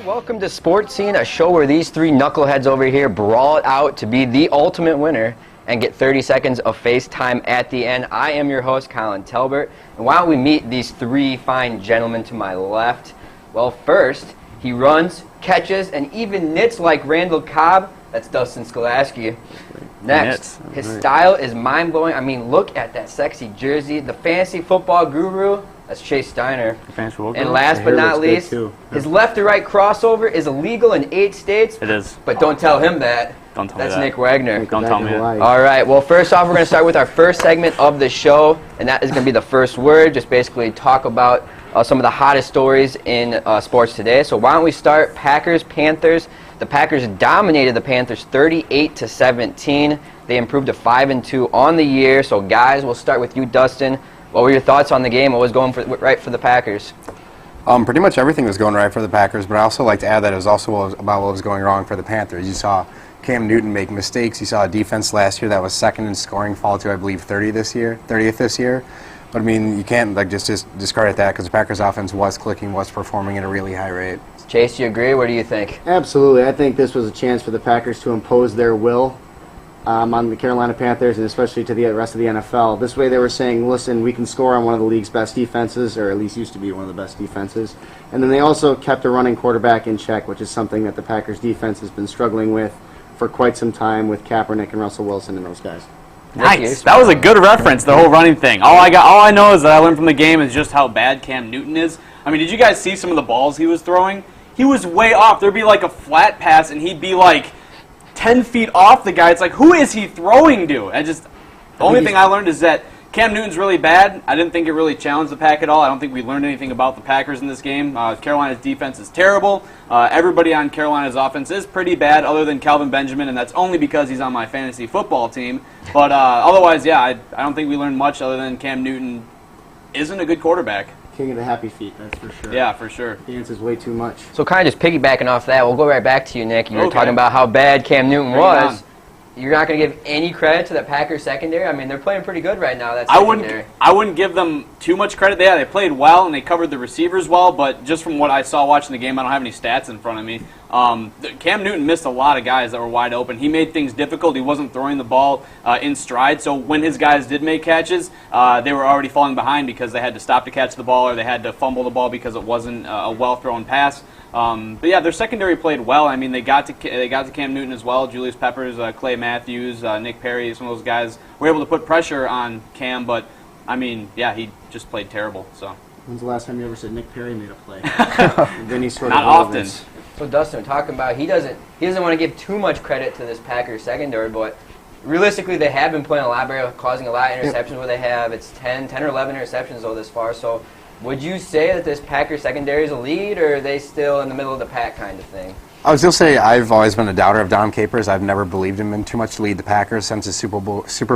Welcome to Sports Scene, a show where these three knuckleheads over here brawl it out to be the ultimate winner and get 30 seconds of face time at the end. I am your host, Collin Talbet, and why don't we meet these three fine gentlemen to my left? Well, first, he runs, catches, and even knits like Randall Cobb. That's Dustin Skolaski. Next, his style is mind-blowing. I mean, look at that sexy jersey. The fantasy football guru, that's Chase Steiner. And last but not least, his left to right crossover is illegal in 8 states. It is. But don't tell him that. Don't tell me that. That's Nick Ragner. Don't tell me that. All right. Well, first off, we're going to start with our first segment of the show, and that is going to be the first word. Just basically talk about some of the hottest stories in sports today. So why don't we start Packers, Panthers. The Packers dominated the Panthers 38-17. They improved to 5-2 on the year. So guys, we'll start with you, Dustin. What were your thoughts on the game? What was going right for the Packers? Pretty much everything was going right for the Packers, but I also like to add that it was also about what was going wrong for the Panthers. You saw Cam Newton make mistakes. You saw a defense last year that was second in scoring fall to, I believe, 30th this year. But, I mean, you can't just discredit that because the Packers offense was clicking, was performing at a really high rate. Chase, do you agree? What do you think? Absolutely. I think this was a chance for the Packers to impose their will on the Carolina Panthers and especially to the rest of the NFL. This way they were saying, listen, we can score on one of the league's best defenses, or at least used to be one of the best defenses. And then they also kept a running quarterback in check, which is something that the Packers defense has been struggling with for quite some time with Kaepernick and Russell Wilson and those guys. Nice. That was a good reference, the whole running thing. All I know is that I learned from the game is just how bad Cam Newton is. I mean, did you guys see some of the balls he was throwing? He was way off. There'd be like a flat pass, and he'd be like 10 feet off the guy. It's like, who is he throwing to? The only thing I learned is that Cam Newton's really bad. I didn't think it really challenged the Pack at all. I don't think we learned anything about the Packers in this game. Carolina's defense is terrible. Everybody on Carolina's offense is pretty bad other than Calvin Benjamin, and that's only because he's on my fantasy football team. But otherwise, yeah, I don't think we learned much other than Cam Newton isn't a good quarterback. King of the happy feet, that's for sure. Yeah, for sure. He answers way too much. So kind of just piggybacking off that, we'll go right back to you, Nick. You were talking about how bad Cam Newton was. You're not going to give any credit to the Packers secondary? I mean, they're playing pretty good right now, that secondary. I wouldn't give them too much credit. They played well, and they covered the receivers well, but just from what I saw watching the game, I don't have any stats in front of me. Cam Newton missed a lot of guys that were wide open. He made things difficult. He wasn't throwing the ball in stride, so when his guys did make catches, they were already falling behind because they had to stop to catch the ball or they had to fumble the ball because it wasn't a well-thrown pass. But yeah, their secondary played well. I mean, they got to Cam Newton as well. Julius Peppers, Clay Matthews, Nick Perry, some of those guys were able to put pressure on Cam. But I mean, yeah, he just played terrible. So. When's the last time you ever said Nick Perry made a play? Then he sort Not often. So Dustin, talking about he doesn't want to give too much credit to this Packers secondary, but realistically, they have been playing a lot better, causing a lot of interceptions. Where they have 10 or 11 interceptions though this far. So. Would you say that this Packers secondary is a lead, or are they still in the middle of the pack kind of thing? I was going to say I've always been a doubter of Dom Capers. I've never believed him in too much to lead the Packers since his Super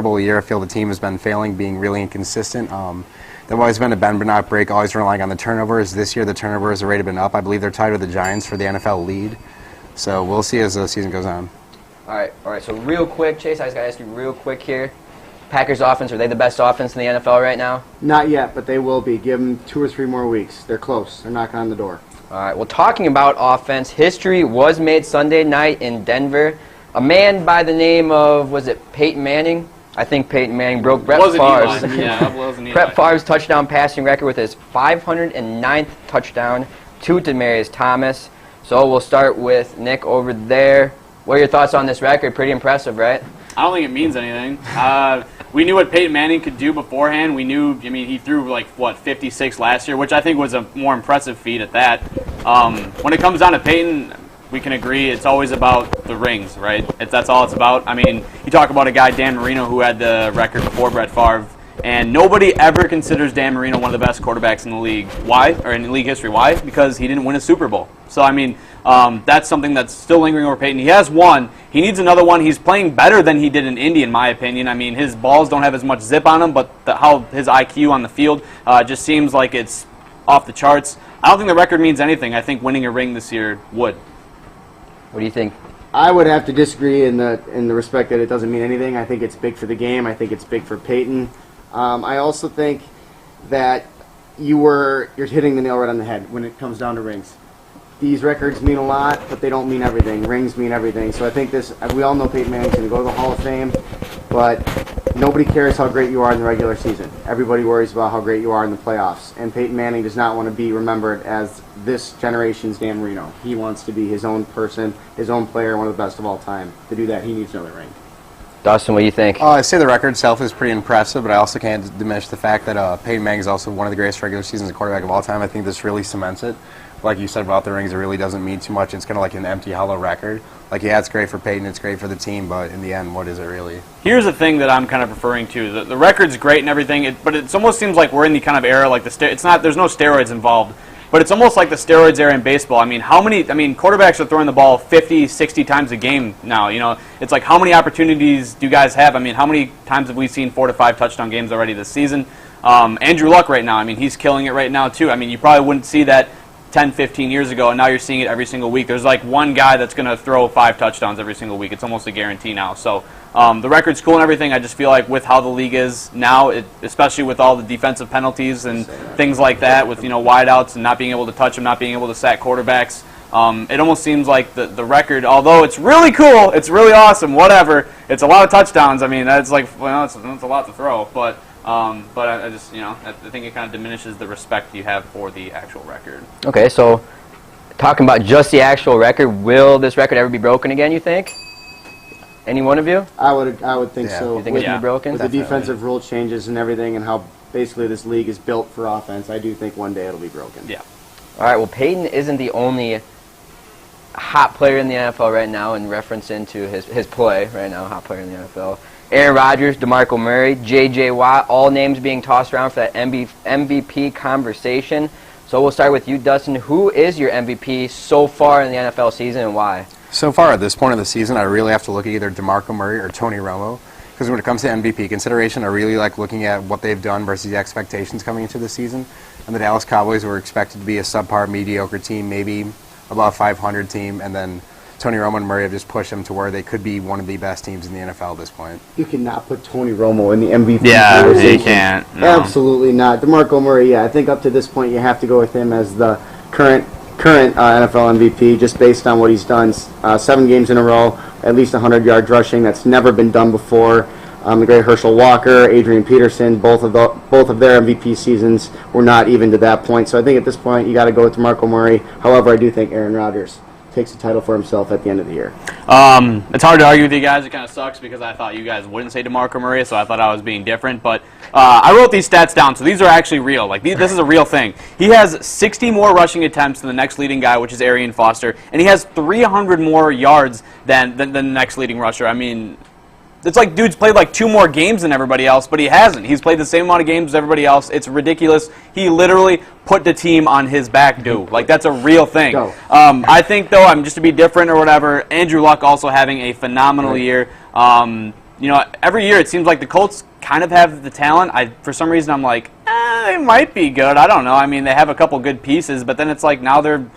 Bowl year. I feel the team has been failing, being really inconsistent. They've always been a bend but not break, always relying on the turnovers. This year the turnovers have already been up. I believe they're tied with the Giants for the NFL lead. So we'll see as the season goes on. All right. So real quick, Chase, I just got to ask you real quick here. Packers offense, are they the best offense in the NFL right now? Not yet, but they will be. Give them 2 or 3 more weeks. They're close. They're knocking on the door. All right. Well, talking about offense, history was made Sunday night in Denver. A man by the name of, was it Peyton Manning? I think Peyton Manning broke Brett Favre's touchdown passing record with his 509th touchdown to Demaryius Thomas. So we'll start with Nick over there. What are your thoughts on this record? Pretty impressive, right? I don't think it means anything. We knew what Peyton Manning could do beforehand. We knew, he threw 56 last year, which I think was a more impressive feat at that. When it comes down to Peyton, we can agree it's always about the rings, right? That's all it's about. I mean, you talk about a guy, Dan Marino, who had the record before Brett Favre, and nobody ever considers Dan Marino one of the best quarterbacks in the league. Why? Or in league history. Why? Because he didn't win a Super Bowl. So, I mean, that's something that's still lingering over Peyton. He has one. He needs another one. He's playing better than he did in Indy, in my opinion. I mean, his balls don't have as much zip on them, but how his IQ on the field just seems like it's off the charts. I don't think the record means anything. I think winning a ring this year would. What do you think? I would have to disagree in the respect that it doesn't mean anything. I think it's big for the game. I think it's big for Peyton. I also think that you're hitting the nail right on the head when it comes down to rings. these records mean a lot, but they don't mean everything. Rings mean everything. So I think we all know Peyton Manning's going to go to the Hall of Fame, but nobody cares how great you are in the regular season. Everybody worries about how great you are in the playoffs. And Peyton Manning does not want to be remembered as this generation's Dan Marino. He wants to be his own person, his own player, one of the best of all time. To do that, he needs another ring. Dustin, what do you think? I say the record itself is pretty impressive, but I also can't diminish the fact that Peyton Manning is also one of the greatest regular seasons quarterback of all time. I think this really cements it. Like you said about the rings, it really doesn't mean too much. It's kind of like an empty, hollow record. Like, yeah, it's great for Peyton, it's great for the team, but in the end, what is it really? Here's the thing that I'm kind of referring to. The record's great and everything, but it almost seems like we're in the kind of era like there's no steroids involved. But it's almost like the steroids era in baseball. I mean, quarterbacks are throwing the ball 50, 60 times a game now. You know, it's like, how many opportunities do you guys have? I mean, how many times have we seen 4 to 5 touchdown games already this season? Andrew Luck right now, I mean, he's killing it right now too. I mean, you probably wouldn't see that 10, 15 years ago, and now you're seeing it every single week. There's like one guy that's going to throw 5 touchdowns every single week. It's almost a guarantee now. So the record's cool and everything. I just feel like with how the league is now, especially with all the defensive penalties and things like that, with wideouts and not being able to touch them, not being able to sack quarterbacks, it almost seems like the record, although it's really cool, it's really awesome, whatever, it's a lot of touchdowns. I mean, that's like, well, it's a lot to throw, but I just, I think it kind of diminishes the respect you have for the actual record. Okay, so talking about just the actual record, will this record ever be broken again, you think? Any one of you? I would think so. You think it's going to be broken? With the defensive rule changes and everything and how basically this league is built for offense, I do think one day it'll be broken. Yeah. All right, well, Peyton isn't the only hot player in the NFL right now in reference into his play right now, hot player in the NFL. Aaron Rodgers, DeMarco Murray, J.J. Watt, all names being tossed around for that MVP conversation. So we'll start with you, Dustin. Who is your MVP so far in the NFL season and why? So far at this point of the season, I really have to look at either DeMarco Murray or Tony Romo. Because when it comes to MVP consideration, I really like looking at what they've done versus the expectations coming into the season. And the Dallas Cowboys were expected to be a subpar, mediocre team, maybe about a 500 team, and then Tony Romo and Murray have just pushed them to where they could be one of the best teams in the NFL at this point. You cannot put Tony Romo in the MVP Yeah, conversation. you can't. No. Absolutely not. DeMarco Murray, yeah, I think up to this point you have to go with him as the current NFL MVP just based on what he's done. 7 games in a row, at least 100 yards rushing. That's never been done before. The great Herschel Walker, Adrian Peterson, both of their MVP seasons were not even to that point. So I think at this point you got to go with DeMarco Murray. However, I do think Aaron Rodgers takes the title for himself at the end of the year. It's hard to argue with you guys. It kind of sucks because I thought you guys wouldn't say DeMarco Murray, so I thought I was being different. But I wrote these stats down, so these are actually real. Like this is a real thing. He has 60 more rushing attempts than the next leading guy, which is Arian Foster, and he has 300 more yards than the next leading rusher. I mean, it's like dude's played like 2 more games than everybody else, but he hasn't. He's played the same amount of games as everybody else. It's ridiculous. He literally put the team on his back, dude. Like, that's a real thing. I think, though, just to be different or whatever, Andrew Luck also having a phenomenal year. Every year it seems like the Colts kind of have the talent. For some reason, I'm like, they might be good. I don't know. I mean, they have a couple good pieces, but then it's like now they're,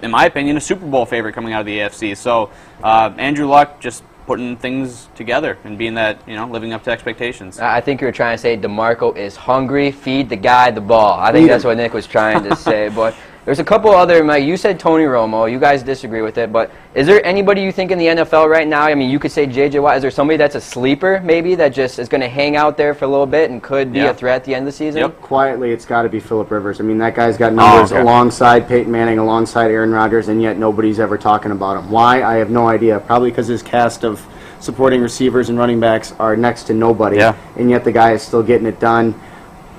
in my opinion, a Super Bowl favorite coming out of the AFC. So Andrew Luck just putting things together and being that, living up to expectations. I think you were trying to say DeMarco is hungry, feed the guy the ball. I think that's what Nick was trying to say. But there's a couple other, you said Tony Romo. You guys disagree with it. But is there anybody you think in the NFL right now? I mean, you could say J.J. Watt. Is there somebody that's a sleeper maybe that just is going to hang out there for a little bit and could be a threat at the end of the season? Yep. Quietly, it's got to be Phillip Rivers. I mean, that guy's got numbers alongside Peyton Manning, alongside Aaron Rodgers, and yet nobody's ever talking about him. Why? I have no idea. Probably because his cast of supporting receivers and running backs are next to nobody, and yet the guy is still getting it done.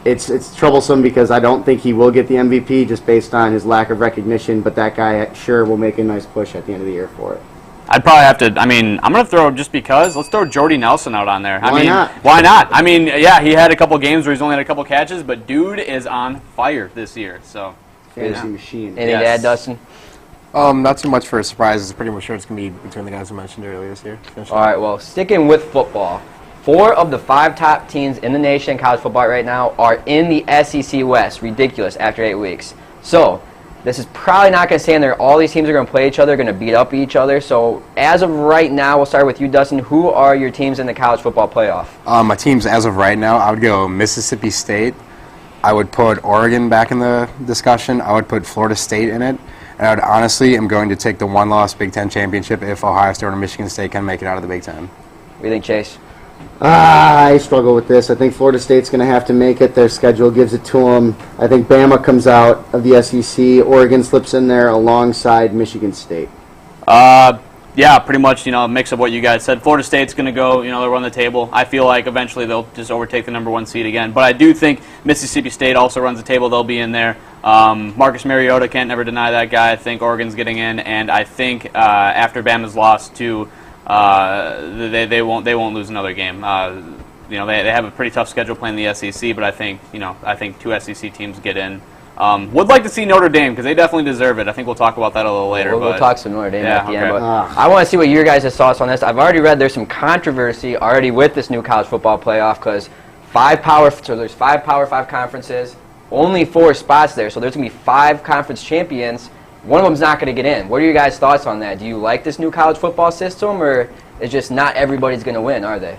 It's troublesome because I don't think he will get the MVP just based on his lack of recognition, but that guy sure will make a nice push at the end of the year for it. I'd probably have to, I'm going to throw, just because, let's throw Jordy Nelson out on there. Why not? Why not? I mean, yeah, he had a couple games where he's only had a couple catches, but dude is on fire this year. So Fantasy machine. Anything to add, Dustin? Not too much for a surprise. It's pretty much sure it's going to be between the guys I mentioned earlier this year. All right, well, sticking with football, 4 of the 5 top teams in the nation in college football right now are in the SEC West. Ridiculous after 8 weeks. So this is probably not going to stay in there. All these teams are going to play each other, going to beat up each other. So as of right now, we'll start with you, Dustin. Who are your teams in the college football playoff? My teams as of right now, I would go Mississippi State. I would put Oregon back in the discussion. I would put Florida State in it. And I would honestly am going to take the one-loss Big Ten championship if Ohio State or Michigan State can make it out of the Big Ten. What do you think, Chase? I struggle with this. I think Florida State's going to have to make it. Their schedule gives it to them. I think Bama comes out of the SEC. Oregon slips in there alongside Michigan State. Yeah, pretty much, a mix of what you guys said. Florida State's going to go, they'll run the table. I feel like eventually they'll just overtake the number 1 seed again. But I do think Mississippi State also runs the table. They'll be in there. Marcus Mariota, can't never deny that guy. I think Oregon's getting in. And I think after Bama's loss to they won't lose another game. They have a pretty tough schedule playing the SEC, but I think 2 SEC teams get in. Would like to see Notre Dame because they definitely deserve it. I think we'll talk about that a little later. We'll talk some Notre Dame at the end. Okay. But I want to see what your guys' thoughts on this. I've already read there's some controversy already with this new college football playoff because there's 5 Power 5 conferences, only 4 spots there, so there's going to be 5 conference champions. One of them's not going to get in. What are your guys' thoughts on that? Do you like this new college football system, or it's just not everybody's going to win, are they?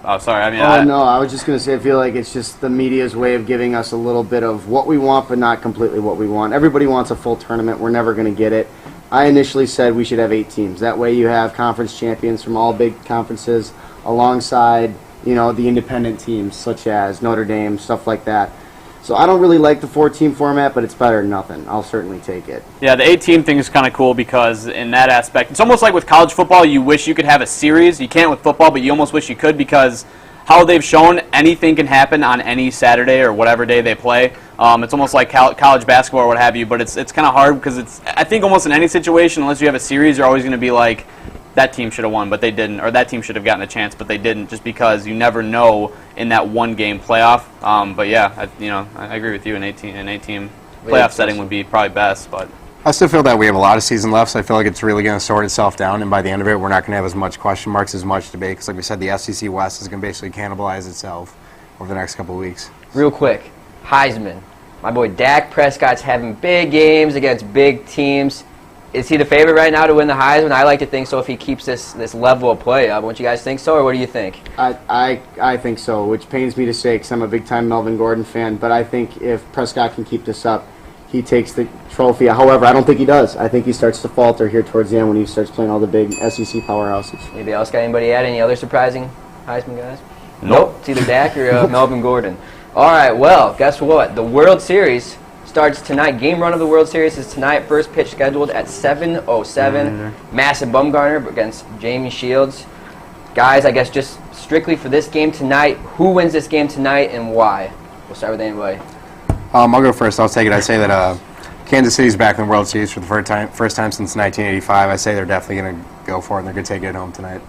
Oh, sorry. No, I was just going to say I feel like it's just the media's way of giving us a little bit of what we want, but not completely what we want. Everybody wants a full tournament. We're never going to get it. I initially said we should have 8 teams. That way you have conference champions from all big conferences alongside, the independent teams such as Notre Dame, stuff like that. So I don't really like the 4-team format, but it's better than nothing. I'll certainly take it. Yeah, the 8-team thing is kind of cool because in that aspect, it's almost like with college football, you wish you could have a series. You can't with football, but you almost wish you could because how they've shown anything can happen on any Saturday or whatever day they play. It's almost like college basketball or what have you, but it's kind of hard because I think almost in any situation, unless you have a series, you're always going to be like, that team should have won, but they didn't, or that team should have gotten a chance, but they didn't, just because you never know in that one-game playoff. But yeah, I agree with you. An 8-team playoff setting would be probably best. But I still feel that we have a lot of season left, so I feel like it's really going to sort itself down, and by the end of it, we're not going to have as much question marks, as much debate, because like we said, the SEC West is going to basically cannibalize itself over the next couple of weeks. Real quick, Heisman. My boy Dak Prescott's having big games against big teams. Is he the favorite right now to win the Heisman? I like to think so if he keeps this level of play up. Don't you guys think so, or what do you think? I think so, which pains me to say because I'm a big-time Melvin Gordon fan. But I think if Prescott can keep this up, he takes the trophy. However, I don't think he does. I think he starts to falter here towards the end when he starts playing all the big SEC powerhouses. Anybody else got anybody add? Any other surprising Heisman guys? Nope. It's either Dak or Melvin Gordon. All right, well, guess what? The World Series starts tonight. Game run of the World Series is tonight. First pitch scheduled at 7:07. Madison Bumgarner against Jamie Shields. Guys, I guess just strictly for this game tonight, who wins this game tonight and why? We'll start with anybody. I'll go first. I'll take it. I'd say that Kansas City's back in the World Series for the first time since 1985. I say they're definitely going to go for it, and they're going to take it home tonight.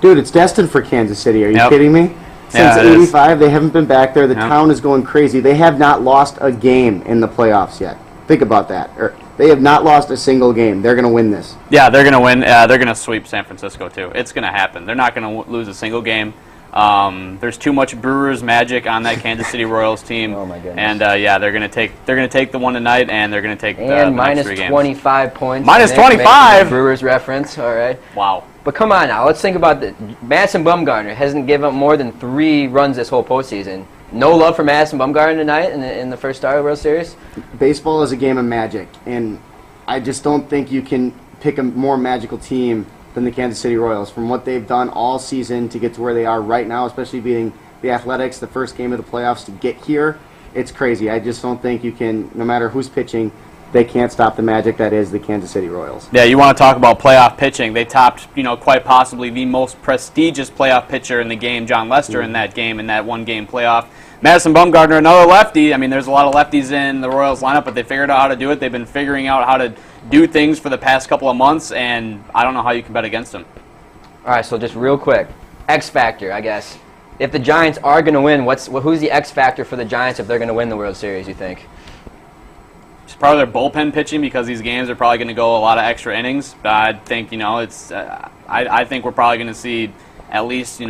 Dude, it's destined for Kansas City. Are you kidding me? Since Yeah, 85, they haven't been back there. The town is going crazy. They have not lost a game in the playoffs yet. Think about that. They have not lost a single game. They're going to win this. yeah, they're going to win. They're going to sweep San Francisco too. It's going to happen. They're not going to lose a single game. There's too much Brewers magic on that Kansas City Royals team. Oh my goodness. And yeah, they're going to take the one tonight, and they're going to take the next minus 3 games. 25 points. Minus Nick, 25? Brewers reference. All right. Wow. But come on now, let's think about the Madison Bumgarner hasn't given up more than 3 runs this whole postseason. No love for Madison Bumgarner tonight in the first start of the World Series? Baseball is a game of magic, and I just don't think you can pick a more magical team than the Kansas City Royals. From what they've done all season to get to where they are right now, especially beating the Athletics, the first game of the playoffs to get here, it's crazy. I just don't think you can, no matter who's pitching, they can't stop the magic that is the Kansas City Royals. Yeah, you want to talk about playoff pitching. They topped, quite possibly the most prestigious playoff pitcher in the game, John Lester, in that game, in that one-game playoff. Madison Bumgarner, another lefty. I mean, there's a lot of lefties in the Royals lineup, but they figured out how to do it. They've been figuring out how to do things for the past couple of months, and I don't know how you can bet against them. All right, so just real quick, X factor, I guess. If the Giants are going to win, who's the X factor for the Giants if they're going to win the World Series, you think? It's probably their bullpen pitching because these games are probably going to go a lot of extra innings. I think, I think we're probably going to see at least,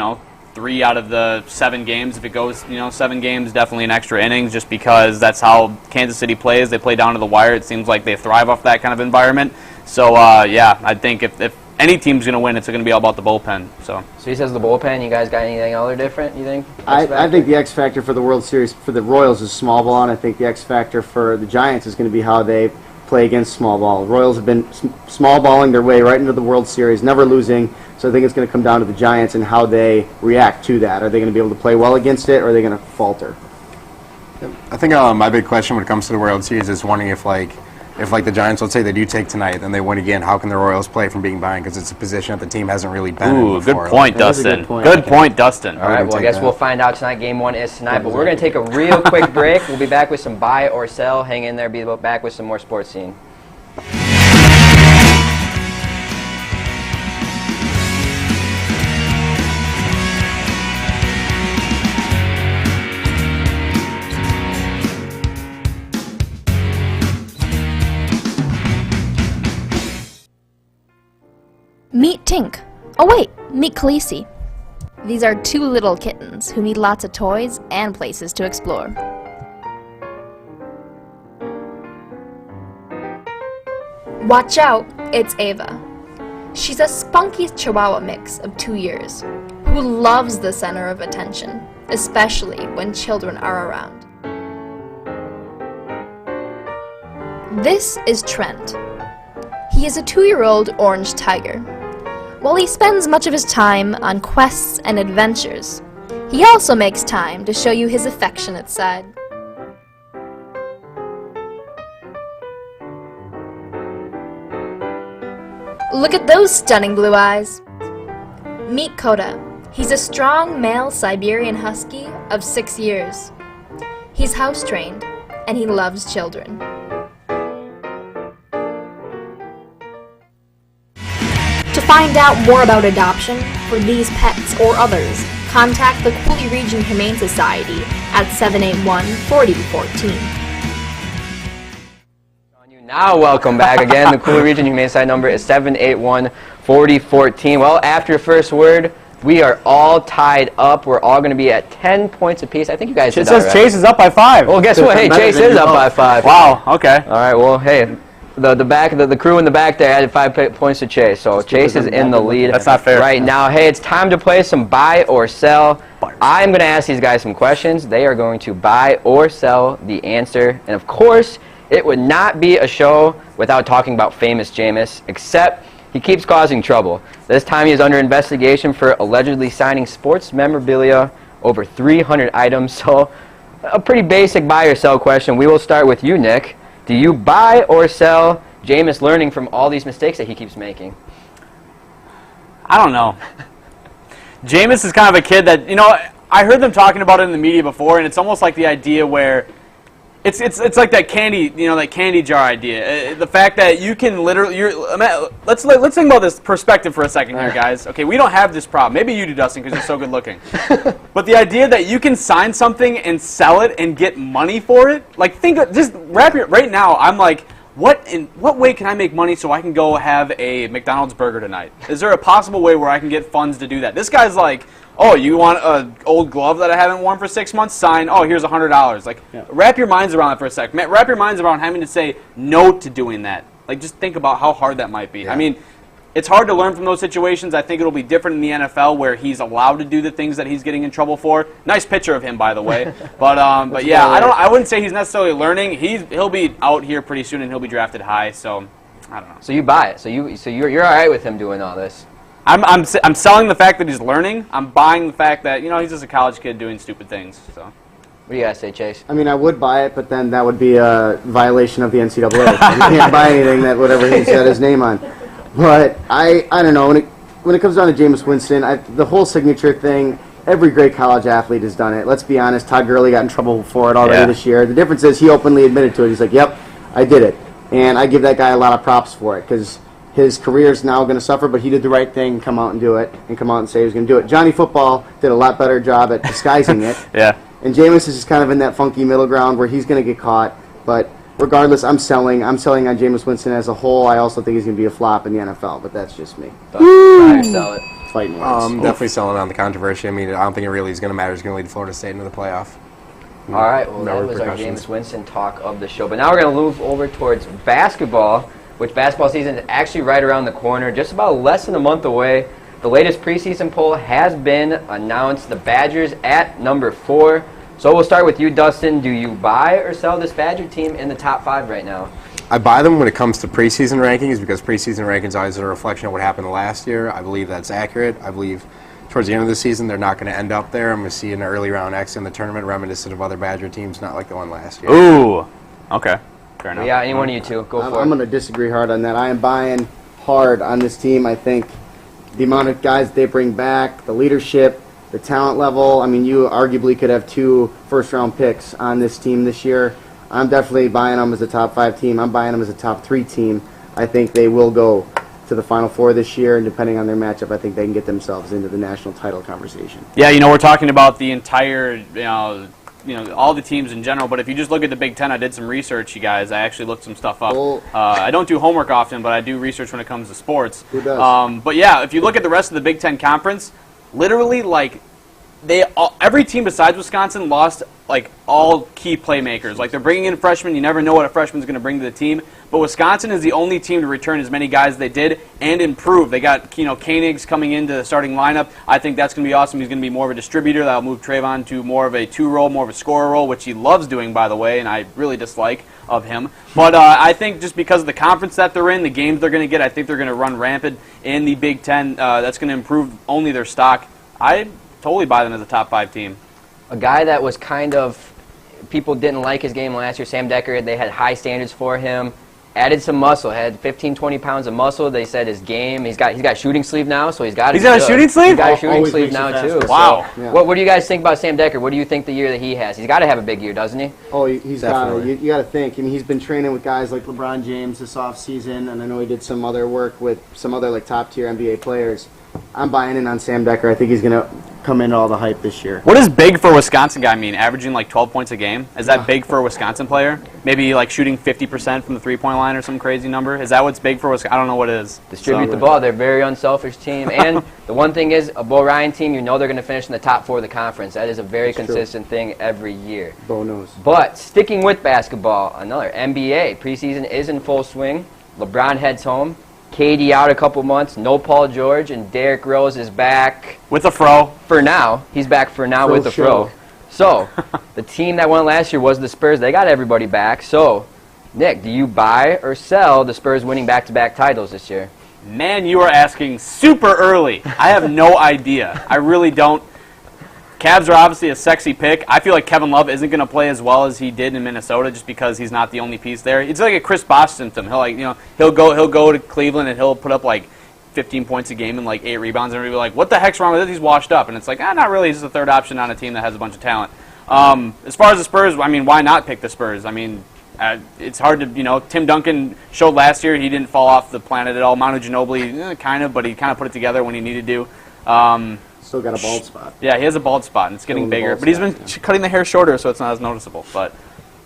3 out of the 7 games. If it goes, 7 games, definitely an extra innings just because that's how Kansas City plays. They play down to the wire. It seems like they thrive off that kind of environment. So, yeah, I think if any team's going to win, it's going to be all about the bullpen. So he says the bullpen. You guys got anything other different, you think? I think the X factor for the World Series for the Royals is small ball, and I think the X factor for the Giants is going to be how they play against small ball. Royals have been small balling their way right into the World Series, never losing. So I think it's going to come down to the Giants and how they react to that. Are they going to be able to play well against it, or are they going to falter? I think my big question when it comes to the World Series is wondering if the Giants, let's say they do take tonight, then they win again, how can the Royals play from being behind? Because it's a position that the team hasn't really been in before. Good point, Dustin. Good point, Dustin. All right, well, I guess we'll find out tonight. Game 1 is tonight, but we're going to take a real quick break. We'll be back with some buy or sell. Hang in there. Be back with some more sports scene. Meet Tink. Oh wait, meet Khaleesi. These are 2 little kittens who need lots of toys and places to explore. Watch out, it's Ava. She's a spunky Chihuahua mix of 2 years, who loves the center of attention, especially when children are around. This is Trent. He is a 2-year-old orange tiger. While he spends much of his time on quests and adventures, he also makes time to show you his affectionate side. Look at those stunning blue eyes. Meet Koda. He's a strong male Siberian husky of 6 years. He's house-trained, and he loves children. To find out more about adoption for these pets or others, contact the Cooley Region Humane Society at 781-4014. Now, welcome back again. The Cooley Region Humane Society number is 781-4014. Well, after first word, we are all tied up. We're all going to be at 10 points apiece. I think you guys did that right. It says Chase is up by 5. Well, guess what? Hey, Chase is up by 5. Wow, okay. All right, well, hey. The crew in the back there added 5 points to Chase, so Chase is in the lead. That's not fair. Right now. Hey, it's time to play some buy or sell. I'm going to ask these guys some questions. They are going to buy or sell the answer. And of course, it would not be a show without talking about famous Jameis, except he keeps causing trouble. This time he is under investigation for allegedly signing sports memorabilia, over 300 items. So a pretty basic buy or sell question. We will start with you, Nick. Do you buy or sell Jameis learning from all these mistakes that he keeps making? I don't know. Jameis is kind of a kid that, I heard them talking about it in the media before, and it's almost like the idea where it's like that candy, that candy jar idea. The fact that you can literally, let's think about this perspective for a second here, guys. Okay, we don't have this problem. Maybe you do, Dustin, because you're so good looking. But the idea that you can sign something and sell it and get money for it, right now, I'm like, in what way can I make money so I can go have a McDonald's burger tonight? Is there a possible way where I can get funds to do that? This guy's like, oh, you want an old glove that I haven't worn for 6 months? Sign. Oh, here's $100. Wrap your minds around that for a sec. Wrap your minds around having to say no to doing that. Just think about how hard that might be. Yeah. I mean, it's hard to learn from those situations. I think it'll be different in the NFL where he's allowed to do the things that he's getting in trouble for. Nice picture of him, by the way. But yeah, I wouldn't say he's necessarily learning. He'll be out here pretty soon and he'll be drafted high. So I don't know. So you buy it. So you're all right with him doing all this. I'm selling the fact that he's learning. I'm buying the fact that he's just a college kid doing stupid things. So, what do you guys say, Chase? I mean, I would buy it, but then that would be a violation of the NCAA. You can't buy anything that whatever he said his name on. But I don't know when it comes down to Jameis Winston, the whole signature thing. Every great college athlete has done it. Let's be honest. Todd Gurley got in trouble for it already this year. The difference is he openly admitted to it. He's like, "Yep, I did it," and I give that guy a lot of props for it because his career is now going to suffer, but he did the right thing, come out and do it, and come out and say he was going to do it. Johnny Football did a lot better job at disguising it. Yeah. And Jameis is just kind of in that funky middle ground where he's going to get caught. But regardless, I'm selling on Jameis Winston as a whole. I also think he's going to be a flop in the NFL, but that's just me. Sell it. Fighting words. Definitely selling on the controversy. I mean, I don't think it really is going to matter. He's going to lead Florida State into the playoff. All right, well, that was our Jameis Winston talk of the show. But now we're going to move over towards basketball, which basketball season is actually right around the corner, just about less than a month away. The latest preseason poll has been announced. The Badgers at number 4. So we'll start with you, Dustin. Do you buy or sell this Badger team in the top 5 right now? I buy them when it comes to preseason rankings because preseason rankings always are a reflection of what happened last year. I believe that's accurate. I believe towards the end of the season they're not going to end up there. I'm going to see an early round exit in the tournament reminiscent of other Badger teams, not like the one last year. Ooh. Okay. Fair enough. Yeah, any one of you two. Go for it. I'm going to disagree hard on that. I am buying hard on this team. I think the amount of guys they bring back, the leadership, the talent level. I mean, you arguably could have 2 first-round picks on this team this year. I'm definitely buying them as a top 5 team. I'm buying them as a top 3 team. I think they will go to the Final Four this year, and depending on their matchup, I think they can get themselves into the national title conversation. Yeah, we're talking about the entire, all the teams in general, but if you just look at the Big Ten, I did some research, you guys. I actually looked some stuff up. Well, I don't do homework often, but I do research when it comes to sports. Who does? But yeah, if you look at the rest of the Big Ten Conference, literally, every team besides Wisconsin lost all key playmakers. They're bringing in freshmen. You never know what a freshman's going to bring to the team. But Wisconsin is the only team to return as many guys as they did and improve. They got Koenig's coming into the starting lineup. I think that's going to be awesome. He's going to be more of a distributor. That'll move Trayvon to more of a 2 role, more of a scorer role, which he loves doing, by the way, and I really dislike of him. But I think just because of the conference that they're in, the games they're going to get, I think they're going to run rampant in the Big Ten. That's going to improve only their stock. I totally buy them as a top 5 team. A guy that was kind of, people didn't like his game last year, Sam Decker, they had high standards for him, added some muscle, had 15, 20 pounds of muscle. They said his game, he's got shooting sleeve now, so he's got a shooting sleeve? He's got a shooting Always sleeve makes you now, faster. too. Wow. So, Yeah. what do you guys think about Sam Decker? What do you think the year that he has? He's got to have a big year, doesn't he? Oh, he's got to. Definitely. You got to think. I mean, he's been training with guys like LeBron James this offseason, and I know he did some other work with some other top-tier NBA players. I'm buying in on Sam Decker. I think he's going to come into all the hype this year. What does big for a Wisconsin guy mean? Averaging 12 points a game? Is that big for a Wisconsin player? Maybe shooting 50% from the three-point line or some crazy number? Is that what's big for Wisconsin? I don't know what it is. Distribute the ball. They're a very unselfish team. And the one thing is, a Bo Ryan team, they're going to finish in the top 4 of the conference. That is a very consistent thing every year. Bo knows. But sticking with basketball, another NBA. Preseason is in full swing. LeBron heads home. KD out a couple months. No Paul George. And Derrick Rose is back. With a fro. For now. He's back for now with the fro. So, the team that won last year was the Spurs. They got everybody back. So, Nick, do you buy or sell the Spurs winning back-to-back titles this year? Man, you are asking super early. I have no idea. I really don't. Cavs are obviously a sexy pick. I feel like Kevin Love isn't going to play as well as he did in Minnesota just because he's not the only piece there. It's like a Chris Bosh symptom. He'll go to Cleveland and he'll put up 15 points a game and 8 rebounds, and everybody will be like, what the heck's wrong with this? He's washed up. And it's not really. He's the third option on a team that has a bunch of talent. As far as the Spurs, why not pick the Spurs? It's hard to, Tim Duncan showed last year he didn't fall off the planet at all. Manu Ginobili, kind of, but he kind of put it together when he needed to. Still got a bald spot. Yeah, he has a bald spot, and it's getting bigger. But he's been cutting the hair shorter, so it's not as noticeable. But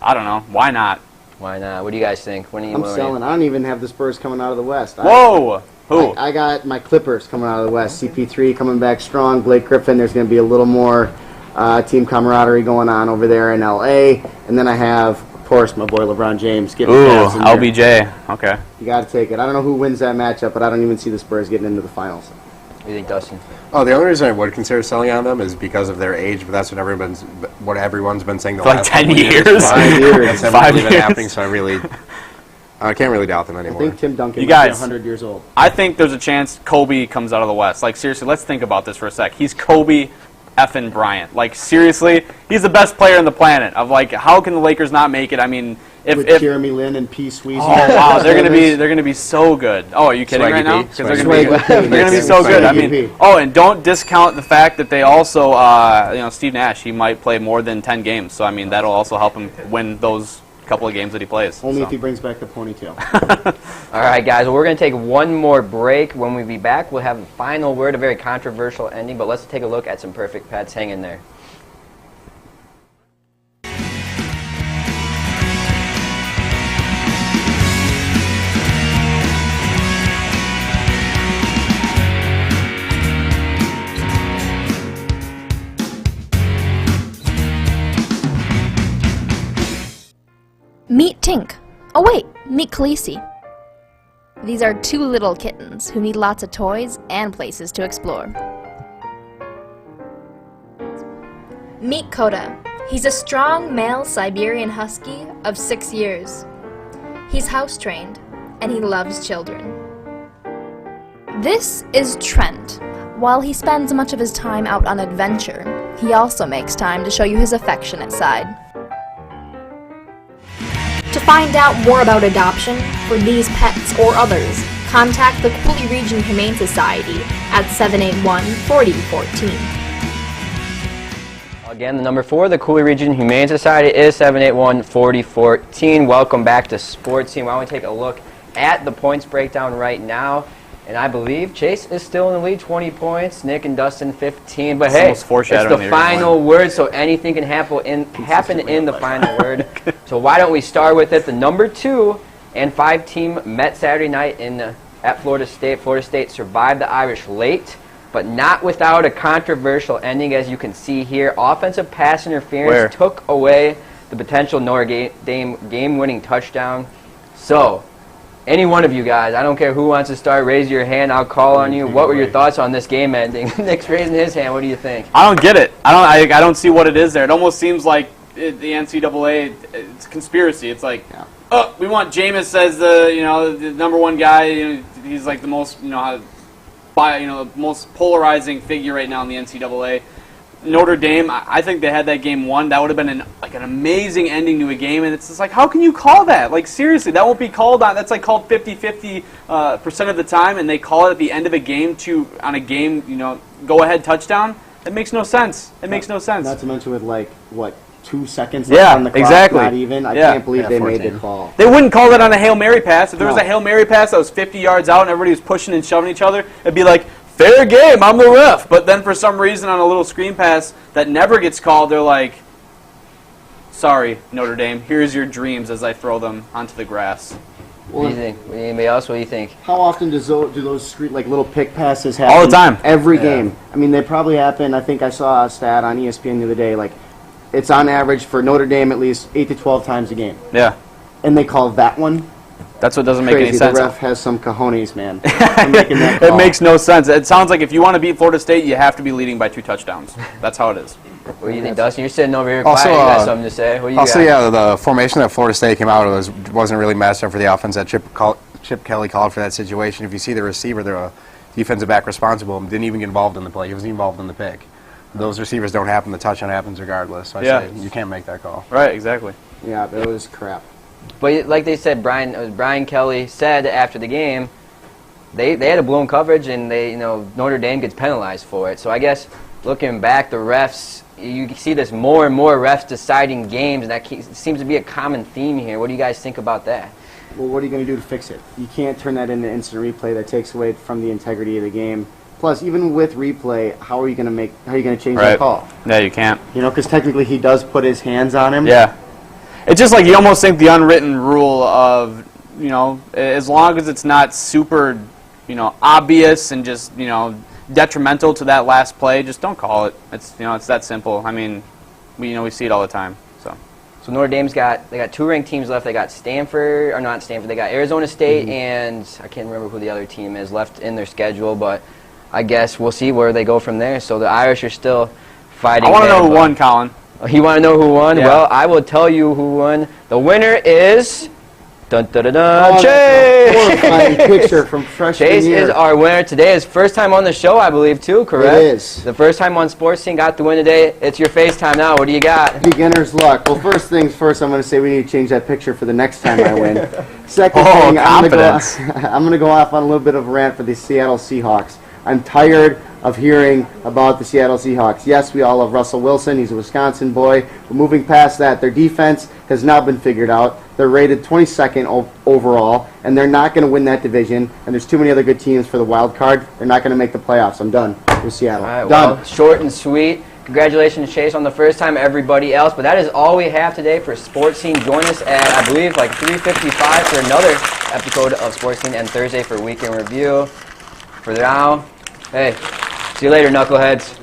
I don't know. Why not? Why not? What do you guys think? I'm selling. I don't even have the Spurs coming out of the West. Whoa! Who? I got my Clippers coming out of the West. CP3 coming back strong. Blake Griffin. There's going to be a little more team camaraderie going on over there in L.A. And then I have, of course, my boy LeBron James getting the Cavs in there. LBJ. Okay. You got to take it. I don't know who wins that matchup, but I don't even see the Spurs getting into the finals. What do you think, Dustin? Oh, the only reason I would consider selling on them is because of their age, but that's what everyone's been saying the For last 10 couple years. years. 5 years. That's 5 never really been years. happening, so I can't really doubt them I anymore. think Tim Duncan You might be guys- 100 years old. I think there's a chance Kobe comes out of the West. Seriously, let's think about this for a sec. He's Kobe effing Bryant. Seriously, he's the best player on the planet. How can the Lakers not make it? With Jeremy Lin and P. Sweezy. Oh wow, they're gonna be so good. Oh, are you kidding Swaggy right now? P. 'Cause they're gonna be so good. Swaggy P. And don't discount the fact that they also, Steve Nash, he might play more than 10 games. So that'll also help him win those couple of games that he plays. Only so. if he brings back the ponytail. All right, guys. Well, we're going to take one more break. When we be back, we'll have a final word, a very controversial ending. But let's take a look at some perfect pets. Hang in there. Meet Tink. Oh wait, meet Khaleesi. These are 2 little kittens who need lots of toys and places to explore. Meet Koda. He's a strong male Siberian husky of 6 years. He's house-trained, and he loves children. This is Trent. While he spends much of his time out on adventure, he also makes time to show you his affectionate side. To find out more about adoption for these pets or others, contact the Cooley Region Humane Society at 781-4014. Again, the number for the Cooley Region Humane Society is 781-4014. Welcome back to Sports Scene. Why don't we take a look at the points breakdown right now? And I believe Chase is still in the lead, 20 points. Nick and Dustin, 15. But hey, it's the final word, so anything can happen in the final word. So why don't we start with it? The number 2 and 5 team met Saturday night at Florida State. Florida State survived the Irish late, but not without a controversial ending, as you can see here. Offensive pass interference took away the potential Notre Dame game-winning touchdown. So, any one of you guys, I don't care who wants to start, raise your hand, I'll call on you. What were your thoughts on this game ending? Nick's raising his hand, what do you think? I don't get it. I don't see what it is there. It almost seems like the NCAA, it's a conspiracy. It's like, oh, we want Jameis as the number one guy. He's like the most, the most polarizing figure right now in the NCAA. Notre Dame, I think they had that game won. That would have been an amazing ending to a game, and it's just like, how can you call that? Like, seriously, that won't be called on. That's like called 50-50% of the time, and they call it at the end of a game on a game, go ahead touchdown. It makes no sense. It makes no sense. Not to mention with 2 seconds left on the clock, exactly. Not even. I can't believe they 14. made the call. They wouldn't call that on a Hail Mary pass. If there was a Hail Mary pass that was 50 yards out and everybody was pushing and shoving each other, it'd be like, fair game, I'm the ref. But then for some reason on a little screen pass that never gets called, they're like, sorry, Notre Dame, here's your dreams as I throw them onto the grass. What do you think? Anybody else, what do you think? How often do those little pick passes happen? All the time. Every game. I mean, they probably happen. I think I saw a stat on ESPN the other day, it's on average for Notre Dame at least 8 to 12 times a game. Yeah. And they call that one? That's what doesn't make any sense. The ref has some cojones, man. Making that call. It makes no sense. It sounds like if you want to beat Florida State, you have to be leading by 2 touchdowns. That's how it is. What do you think, Dustin? You're sitting over here quiet. You got something to say. What do you got? Yeah, the formation that Florida State came out of wasn't really matched up for the offense that Chip Kelly called for that situation. If you see the receiver, the defensive back responsible, didn't even get involved in the play. He wasn't involved in the pick. Those receivers don't happen. The touchdown happens regardless. So I say you can't make that call. Right, exactly. Yeah, but it was crap. But like they said, Brian Kelly said after the game, they had a blown coverage, and Notre Dame gets penalized for it. So I guess looking back, the refs, you see this more and more refs deciding games, and that seems to be a common theme here. What do you guys think about that? Well, what are you going to do to fix it? You can't turn that into instant replay. That takes away from the integrity of the game. Plus, even with replay, how are you going to change that call? Yeah, you can't. Because technically he does put his hands on him. Yeah. It's just like you almost think the unwritten rule of, as long as it's not super, obvious and just, detrimental to that last play, just don't call it. It's that simple. I mean, we see it all the time. So Notre Dame's got 2 ranked teams left. They got Stanford, or not Stanford. They got Arizona State, and I can't remember who the other team is left in their schedule, but I guess we'll see where they go from there. So the Irish are still fighting. I want to know who won, Collin. You want to know who won? Yeah. Well, I will tell you who won. The winner is Chase. Horrifying picture from freshman Chase year. is our winner today. His first time on the show, I believe, too. Correct? It is. The first time on Sports Scene, got the win today. It's your FaceTime now. What do you got? Beginner's luck. Well, first things first, I'm going to say we need to change that picture for the next time I win. Second thing, I'm going to go off on a little bit of a rant for the Seattle Seahawks. I'm tired of hearing about the Seattle Seahawks. Yes, we all love Russell Wilson. He's a Wisconsin boy. But moving past that, their defense has now been figured out. They're rated 22nd overall, and they're not going to win that division. And there's too many other good teams for the wild card. They're not going to make the playoffs. I'm done with Seattle. All right, done. Well, short and sweet. Congratulations, Chase, on the first time, everybody else. But that is all we have today for Sports Scene. Join us at, I believe, 3:55 for another episode of Sports Scene, and Thursday for Weekend Review. For now, hey, see you later, knuckleheads.